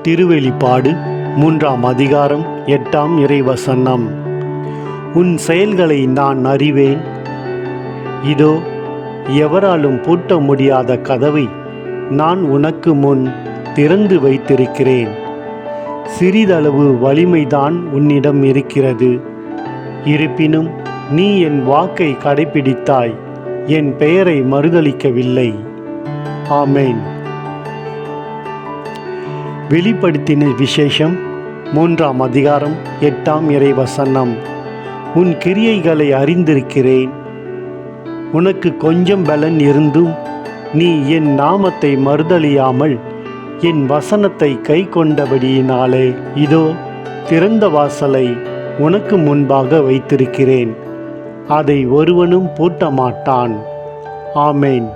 திருவெளிப்பாடு 3ஆம் அதிகாரம் 8ஆம் இறைவசனம். உன் செயல்களை நான் அறிவேன். இதோ, எவராலும் பூட்ட முடியாத கதவை நான் உனக்கு முன் திறந்து வைத்திருக்கிறேன். சிறிதளவு வலிமைதான் உன்னிடம் இருக்கிறது. இருப்பினும் நீ என் வாக்கை கடைப்பிடித்தாய், என் பெயரை மறுதலிக்கவில்லை. ஆமேன். வெளிப்படுத்தின விசேஷம் 3ஆம் அதிகாரம் 8ஆம் இறைவசனம். உன் கிரியைகளை அறிந்திருக்கிறேன். உனக்கு கொஞ்சம் பலன் இருந்தும் நீ என் நாமத்தை மறுதலியாமல் என் வசனத்தை கை கொண்டபடியினாலே இதோ திறந்த வாசலை உனக்கு முன்பாக வைத்திருக்கிறேன். அதை ஒருவனும் பூட்ட மாட்டான். ஆமேன்.